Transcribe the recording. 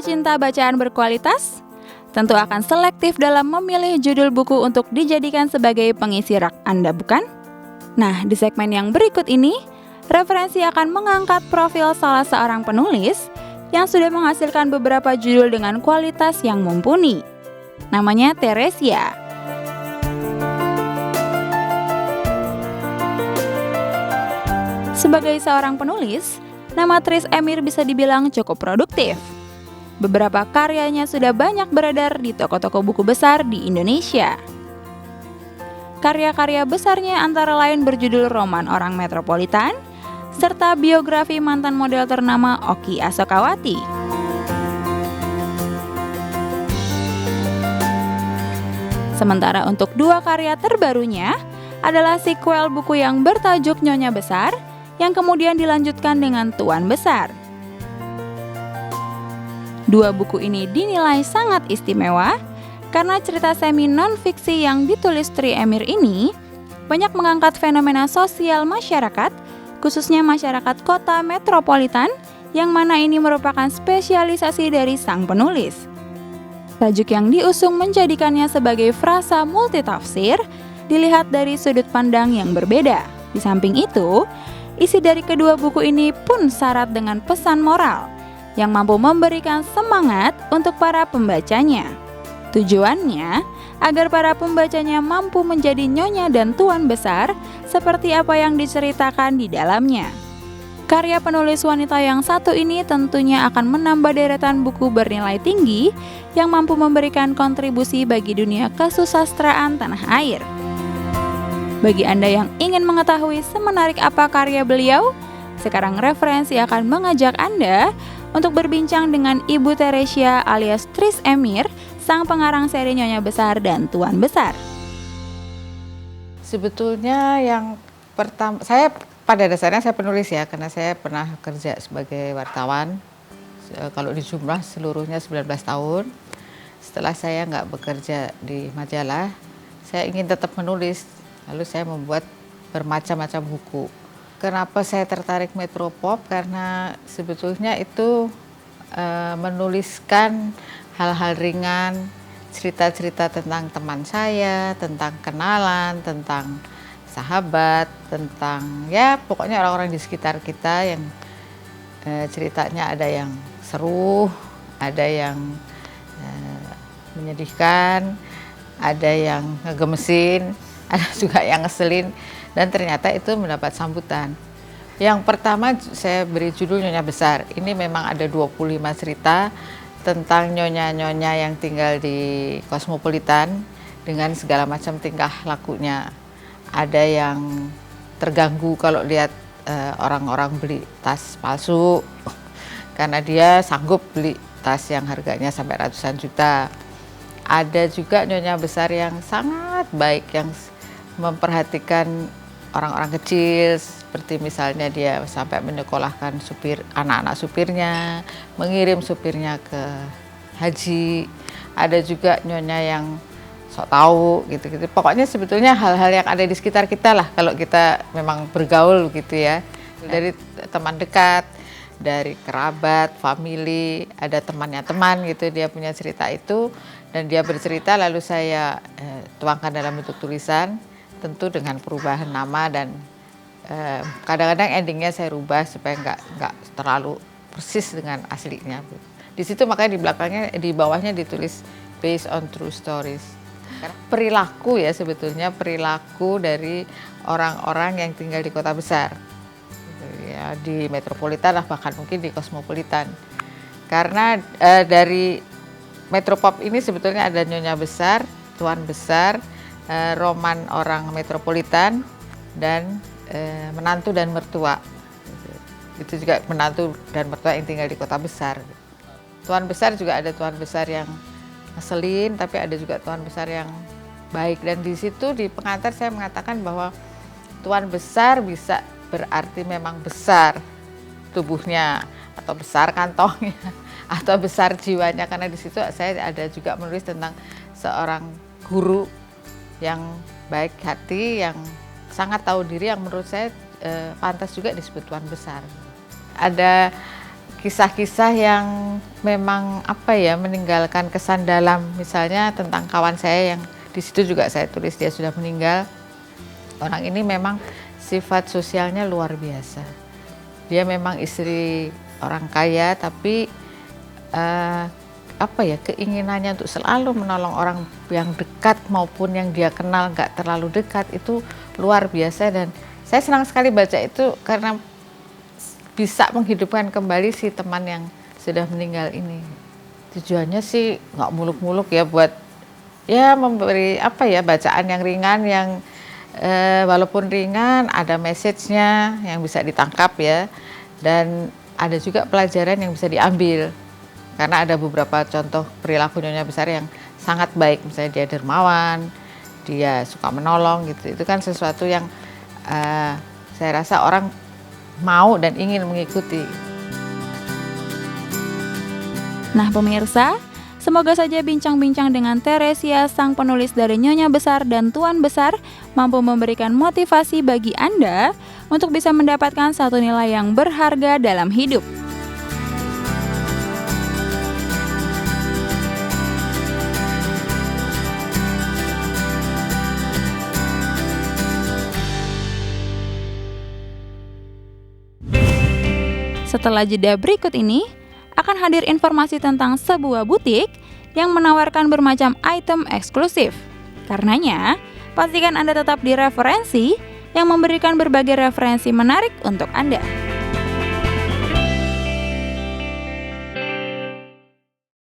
pecinta bacaan berkualitas? Tentu akan selektif dalam memilih judul buku untuk dijadikan sebagai pengisi rak Anda, bukan? Nah, di segmen yang berikut ini, referensi akan mengangkat profil salah seorang penulis yang sudah menghasilkan beberapa judul dengan kualitas yang mumpuni. Namanya Teresia. Sebagai seorang penulis, nama Tris Emir bisa dibilang cukup produktif. Beberapa karyanya sudah banyak beredar di toko-toko buku besar di Indonesia. Karya-karya besarnya antara lain berjudul Roman Orang Metropolitan, serta biografi mantan model ternama Oki Asokawati. Sementara untuk dua karya terbarunya adalah sequel buku yang bertajuk Nyonya Besar, yang kemudian dilanjutkan dengan Tuan Besar. Dua buku ini dinilai sangat istimewa karena cerita semi non-fiksi yang ditulis Tri Emir ini banyak mengangkat fenomena sosial masyarakat, khususnya masyarakat kota metropolitan, yang mana ini merupakan spesialisasi dari sang penulis. Tajuk yang diusung menjadikannya sebagai frasa multitafsir, dilihat dari sudut pandang yang berbeda. Di samping itu, isi dari kedua buku ini pun syarat dengan pesan moral yang mampu memberikan semangat untuk para pembacanya. Tujuannya agar para pembacanya mampu menjadi nyonya dan tuan besar seperti apa yang diceritakan di dalamnya. Karya penulis wanita yang satu ini tentunya akan menambah deretan buku bernilai tinggi yang mampu memberikan kontribusi bagi dunia kesusastraan tanah air. Bagi Anda yang ingin mengetahui semenarik apa karya beliau, sekarang referensi akan mengajak Anda untuk berbincang dengan Ibu Teresia alias Tris Emir, sang pengarang seri Nyonya Besar dan Tuan Besar. Sebetulnya yang pertama, saya pada dasarnya saya penulis ya, karena saya pernah kerja sebagai wartawan. Kalau dijumlah seluruhnya 19 tahun. Setelah saya nggak bekerja di majalah, saya ingin tetap menulis. Lalu saya membuat bermacam-macam buku. Kenapa saya tertarik Metropop? Karena sebetulnya itu menuliskan hal-hal ringan, cerita-cerita tentang teman saya, tentang kenalan, tentang sahabat, tentang ya pokoknya orang-orang di sekitar kita yang ceritanya ada yang seru, ada yang menyedihkan, ada yang ngegemesin, ada juga yang ngeselin. Dan ternyata itu mendapat sambutan. Yang pertama saya beri judul Nyonya Besar. Ini memang ada 25 cerita tentang nyonya-nyonya yang tinggal di Cosmopolitan dengan segala macam tingkah lakunya. Ada yang terganggu kalau lihat orang-orang beli tas palsu karena dia sanggup beli tas yang harganya sampai ratusan juta. Ada juga nyonya besar yang sangat baik, yang memperhatikan orang-orang kecil, seperti misalnya dia sampai menyekolahkan anak-anak supirnya, mengirim supirnya ke haji. Ada juga nyonya yang sok tahu gitu-gitu. Pokoknya sebetulnya hal-hal yang ada di sekitar kita lah kalau kita memang bergaul gitu ya. Dari teman dekat, dari kerabat, famili, ada temannya teman gitu, dia punya cerita itu dan dia bercerita lalu saya tuangkan dalam bentuk tulisan. Tentu dengan perubahan nama dan kadang-kadang endingnya saya rubah supaya nggak terlalu persis dengan aslinya. Di situ makanya di belakangnya, di bawahnya ditulis based on true stories. Perilaku ya sebetulnya, perilaku dari orang-orang yang tinggal di kota besar, ya, di metropolitan lah, bahkan mungkin di Cosmopolitan. Karena dari Metropop ini sebetulnya ada Nyonya Besar, Tuan Besar, Roman Orang Metropolitan, dan menantu dan mertua. Itu juga menantu dan mertua yang tinggal di kota besar. Tuan besar juga ada tuan besar yang ngeselin, tapi ada juga tuan besar yang baik. Dan di situ di pengantar saya mengatakan bahwa tuan besar bisa berarti memang besar tubuhnya, atau besar kantongnya, atau besar jiwanya. Karena di situ saya ada juga menulis tentang seorang guru yang baik hati, yang sangat tahu diri, yang menurut saya pantas juga disebut tuan besar. Ada kisah-kisah yang memang meninggalkan kesan dalam. Misalnya tentang kawan saya yang di situ juga saya tulis, dia sudah meninggal. Orang ini memang sifat sosialnya luar biasa. Dia memang istri orang kaya, tapi keinginannya untuk selalu menolong orang yang dekat maupun yang dia kenal nggak terlalu dekat itu luar biasa. Dan saya senang sekali baca itu karena bisa menghidupkan kembali si teman yang sudah meninggal ini. Tujuannya sih nggak muluk-muluk ya, buat ya memberi bacaan yang ringan, yang walaupun ringan ada message-nya yang bisa ditangkap ya, dan ada juga pelajaran yang bisa diambil karena ada beberapa contoh perilaku Nyonya Besar yang sangat baik. Misalnya dia dermawan, dia suka menolong gitu. Itu kan sesuatu yang saya rasa orang mau dan ingin mengikuti. Nah pemirsa, semoga saja bincang-bincang dengan Teresia, sang penulis dari Nyonya Besar dan Tuan Besar, mampu memberikan motivasi bagi Anda untuk bisa mendapatkan satu nilai yang berharga dalam hidup. Setelah jeda berikut ini, akan hadir informasi tentang sebuah butik yang menawarkan bermacam item eksklusif. Karenanya, pastikan Anda tetap di Referensi yang memberikan berbagai referensi menarik untuk Anda.